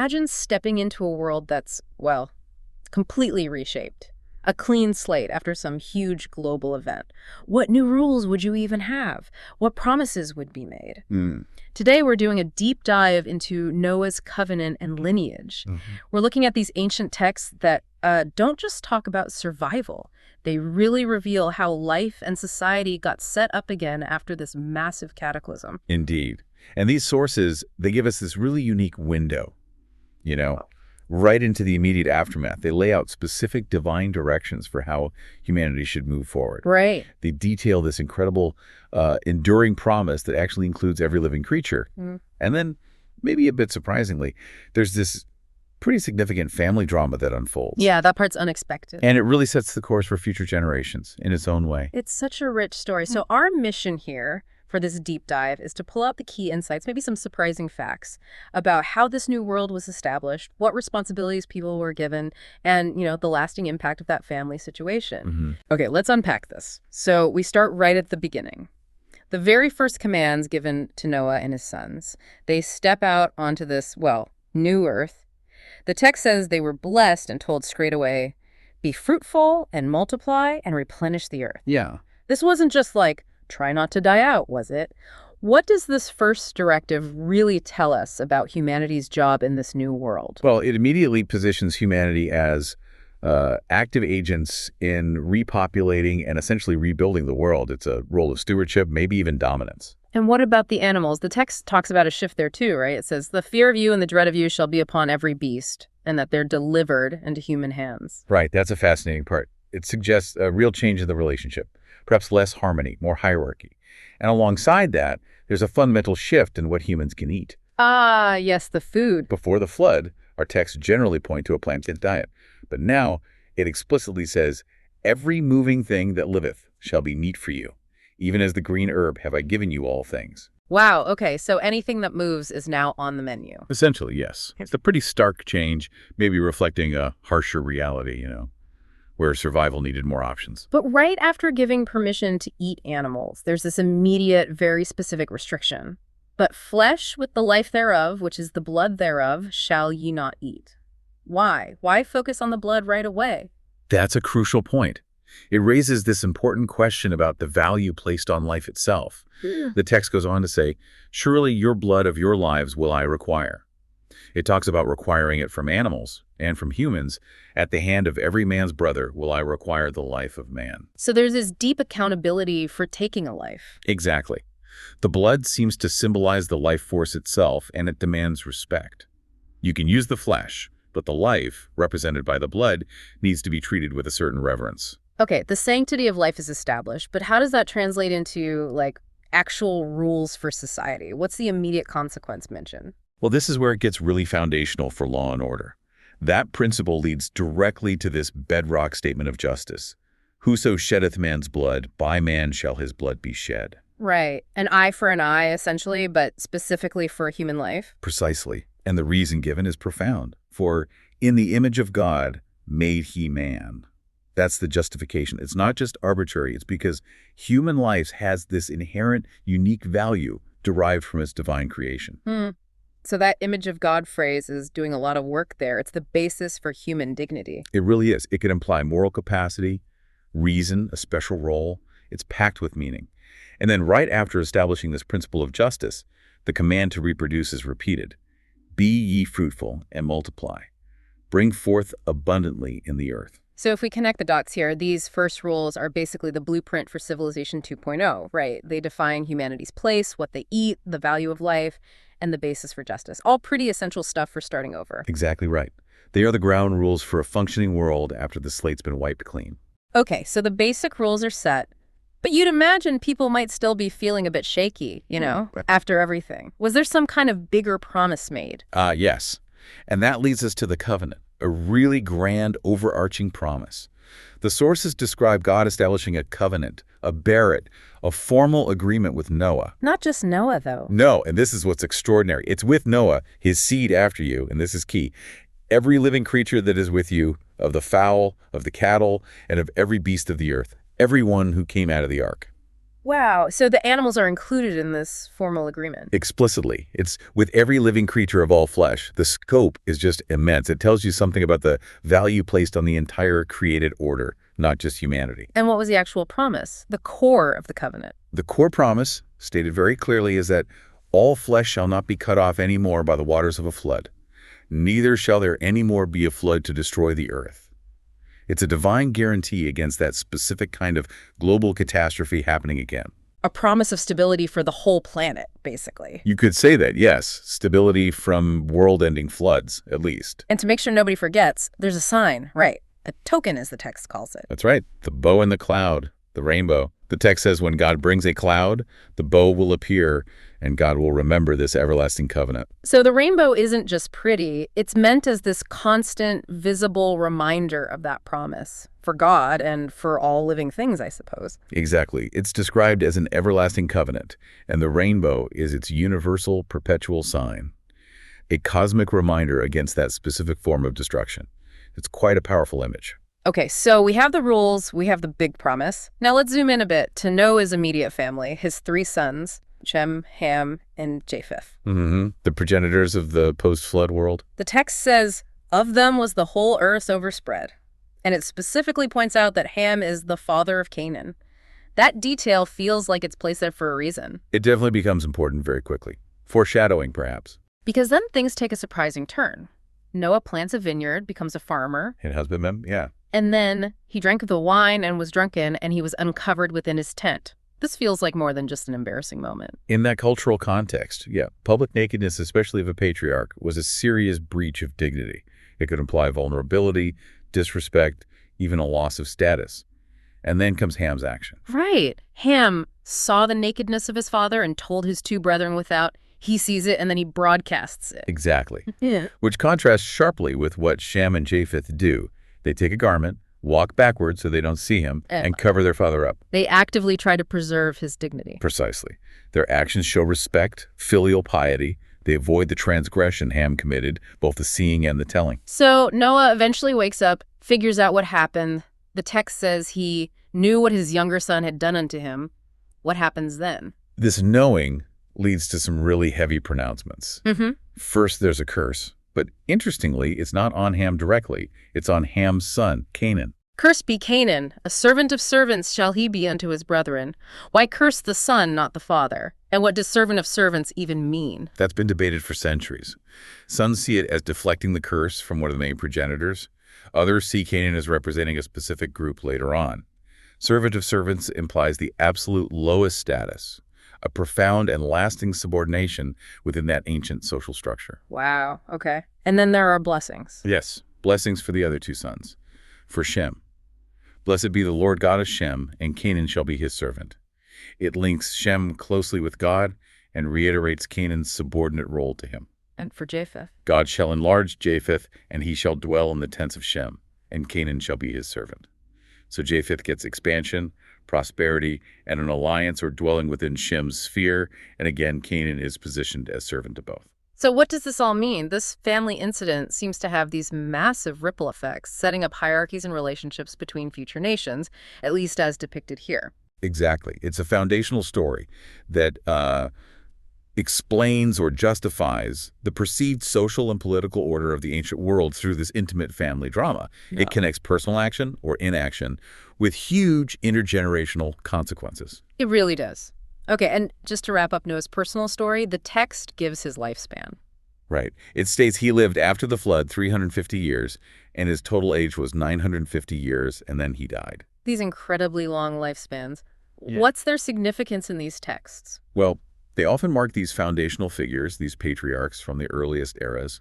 imagine stepping into a world that's, well, completely reshaped. A clean slate after some huge global event. What new rules would you even have? What promises would be made? Today, we're doing a deep dive into Noah's covenant and lineage. We're looking at these ancient texts that don't just talk about survival. They really reveal how life and society got set up again after this massive cataclysm. Indeed. And these sources, they give us this really unique window, right into the immediate aftermath. They lay out specific divine directions for how humanity should move forward. Right. They detail this incredible, enduring promise that actually includes every living creature. And then, maybe a bit surprisingly, there's this pretty significant family drama that unfolds. Yeah, that part's unexpected. And it really sets the course for future generations in its own way. It's such a rich story. So our mission here for this deep dive is to pull out the key insights, maybe some surprising facts about how this new world was established, what responsibilities people were given, and, the lasting impact of that family situation. Okay, let's unpack this. So we start right at the beginning. The very first commands given to Noah and his sons. They step out onto this, new earth. The text says they were blessed and told straight away, be fruitful and multiply and replenish the earth. Yeah. This wasn't just like, try not to die out, was it? What does this first directive really tell us about humanity's job in this new world? Well, it immediately positions humanity as active agents in repopulating and essentially rebuilding the world. It's a role of stewardship, maybe even dominance. And what about the animals? The text talks about a shift there too, right? It says, the fear of you and the dread of you shall be upon every beast, and that they're delivered into human hands. Right, that's a fascinating part. It suggests a real change in the relationship. Perhaps less harmony, more hierarchy. And alongside that, there's a fundamental shift in what humans can eat. Ah, yes, the food. Before the flood, our texts generally point to a plant-based diet. But now, it explicitly says, every moving thing that liveth shall be meat for you. Even as the green herb have I given you all things. Wow, okay, so anything that moves is now on the menu. Essentially, yes. It's a pretty stark change, maybe reflecting a harsher reality, where survival needed more options. But right after giving permission to eat animals, there's this immediate, very specific restriction. But flesh with the life thereof, which is the blood thereof, shall ye not eat. Why? Why focus on the blood right away? That's a crucial point. It raises this important question about the value placed on life itself. The text goes on to say, surely your blood of your lives will I require. It talks about requiring it from animals and from humans. At the hand of every man's brother will I require the life of man. So there's this deep accountability for taking a life. Exactly. The blood seems to symbolize the life force itself, and it demands respect. You can use the flesh, but the life, represented by the blood, needs to be treated with a certain reverence. Okay, the sanctity of life is established, but how does that translate into, actual rules for society? What's the immediate consequence mentioned? Well, this is where it gets really foundational for law and order. That principle leads directly to this bedrock statement of justice. Whoso sheddeth man's blood, by man shall his blood be shed. Right. An eye for an eye, essentially, but specifically for human life. Precisely. And the reason given is profound. For in the image of God made he man. That's the justification. It's not just arbitrary. It's because human life has this inherent, unique value derived from its divine creation. So that image of God phrase is doing a lot of work there. It's the basis for human dignity. It really is. It can imply moral capacity, reason, a special role. It's packed with meaning. And then right after establishing this principle of justice, the command to reproduce is repeated. Be ye fruitful and multiply. Bring forth abundantly in the earth. So if we connect the dots here, these first rules are basically the blueprint for Civilization 2.0, right? They define humanity's place, what they eat, the value of life, and the basis for justice. All pretty essential stuff for starting over. Exactly right. They are the ground rules for a functioning world after the slate's been wiped clean. Okay, so the basic rules are set, but you'd imagine people might still be feeling a bit shaky, after everything. Was there some kind of bigger promise made? Yes. And that leads us to the covenant, a really grand, overarching promise. The sources describe God establishing a covenant, a beret, a formal agreement with Noah. Not just Noah, though. No, and this is what's extraordinary. It's with Noah, his seed after you, and this is key. Every living creature that is with you, of the fowl, of the cattle, and of every beast of the earth, everyone who came out of the ark. Wow, so the animals are included in this formal agreement. Explicitly. It's with every living creature of all flesh. The scope is just immense. It tells you something about the value placed on the entire created order, not just humanity. And what was the actual promise? The core of the covenant. The core promise, stated very clearly, is that all flesh shall not be cut off any more by the waters of a flood. Neither shall there any more be a flood to destroy the earth. It's a divine guarantee against that specific kind of global catastrophe happening again. A promise of stability for the whole planet, basically. You could say that, yes. Stability from world-ending floods, at least. And to make sure nobody forgets, there's a sign, right? A token, as the text calls it. That's right. The bow and the cloud, the rainbow. The text says when God brings a cloud, the bow will appear, and God will remember this everlasting covenant. So the rainbow isn't just pretty. It's meant as this constant, visible reminder of that promise for God and for all living things, I suppose. Exactly. It's described as an everlasting covenant, and the rainbow is its universal, perpetual sign, a cosmic reminder against that specific form of destruction. It's quite a powerful image. Okay, so we have the rules, we have the big promise. Now let's zoom in a bit to Noah's immediate family, his 3 sons, Shem, Ham, and Japheth. The progenitors of the post-flood world. The text says, of them was the whole earth overspread. And it specifically points out that Ham is the father of Canaan. That detail feels like it's placed there for a reason. It definitely becomes important very quickly. Foreshadowing, perhaps. Because then things take a surprising turn. Noah plants a vineyard, becomes a farmer. And husbandman, yeah. And then he drank of the wine and was drunken, and he was uncovered within his tent. This feels like more than just an embarrassing moment. In that cultural context, yeah, public nakedness, especially of a patriarch, was a serious breach of dignity. It could imply vulnerability, disrespect, even a loss of status. And then comes Ham's action. Right. Ham saw the nakedness of his father and told his 2 brethren without. He sees it and then he broadcasts it. Exactly. Yeah. Which contrasts sharply with what Shem and Japheth do. They take a garment, walk backwards so they don't see him, and cover their father up. They actively try to preserve his dignity. Precisely. Their actions show respect, filial piety. They avoid the transgression Ham committed, both the seeing and the telling. So Noah eventually wakes up, figures out what happened. The text says he knew what his younger son had done unto him. What happens then? This knowing leads to some really heavy pronouncements. First, there's a curse. But interestingly, it's not on Ham directly. It's on Ham's son, Canaan. Cursed be Canaan, a servant of servants shall he be unto his brethren. Why curse the son, not the father? And what does servant of servants even mean? That's been debated for centuries. Some see it as deflecting the curse from one of the main progenitors. Others see Canaan as representing a specific group later on. Servant of servants implies the absolute lowest status, a profound and lasting subordination within that ancient social structure. Wow, okay. And then there are blessings. Yes, blessings for the other 2 sons. For Shem, blessed be the Lord God of Shem, and Canaan shall be his servant. It links Shem closely with God and reiterates Canaan's subordinate role to him. And for Japheth? God shall enlarge Japheth, and he shall dwell in the tents of Shem, and Canaan shall be his servant. So Japheth gets expansion, prosperity, and an alliance or dwelling within Shem's sphere, and again, Canaan is positioned as servant to both. So what does this all mean? This family incident seems to have these massive ripple effects, setting up hierarchies and relationships between future nations, at least as depicted here. Exactly. It's a foundational story that explains or justifies the perceived social and political order of the ancient world through this intimate family drama. Yeah. It connects personal action or inaction with huge intergenerational consequences. It really does. Okay, and just to wrap up Noah's personal story, the text gives his lifespan. Right. It states he lived after the flood 350 years, and his total age was 950 years, and then he died. These incredibly long lifespans. Yeah. What's their significance in these texts? Well, they often mark these foundational figures, these patriarchs from the earliest eras.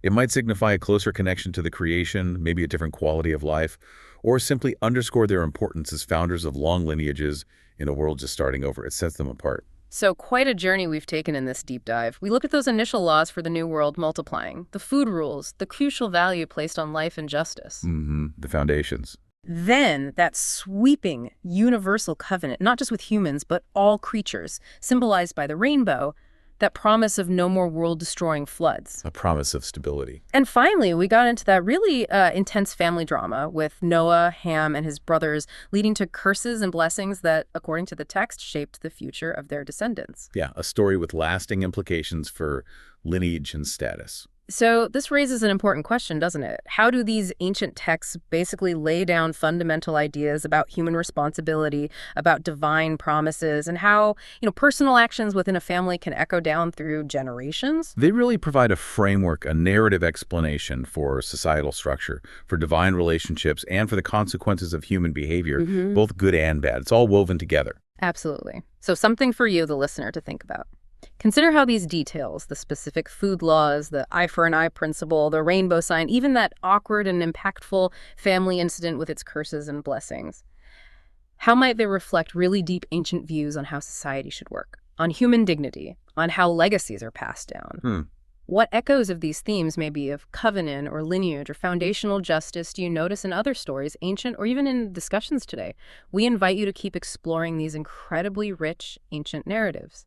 It might signify a closer connection to the creation, maybe a different quality of life, or simply underscore their importance as founders of long lineages in a world just starting over. It sets them apart. So quite a journey we've taken in this deep dive. We look at those initial laws for the New World multiplying, the food rules, the crucial value placed on life and justice. The foundations. Then that sweeping universal covenant, not just with humans, but all creatures, symbolized by the rainbow, that promise of no more world-destroying floods. A promise of stability. And finally, we got into that really intense family drama with Noah, Ham, and his brothers, leading to curses and blessings that, according to the text, shaped the future of their descendants. Yeah, a story with lasting implications for lineage and status. So this raises an important question, doesn't it? How do these ancient texts basically lay down fundamental ideas about human responsibility, about divine promises, and how, personal actions within a family can echo down through generations? They really provide a framework, a narrative explanation for societal structure, for divine relationships, and for the consequences of human behavior, both good and bad. It's all woven together. Absolutely. So something for you, the listener, to think about. Consider how these details, the specific food laws, the eye for an eye principle, the rainbow sign, even that awkward and impactful family incident with its curses and blessings, how might they reflect really deep ancient views on how society should work, on human dignity, on how legacies are passed down? What echoes of these themes, maybe of covenant or lineage or foundational justice, do you notice in other stories, ancient or even in discussions today? We invite you to keep exploring these incredibly rich ancient narratives.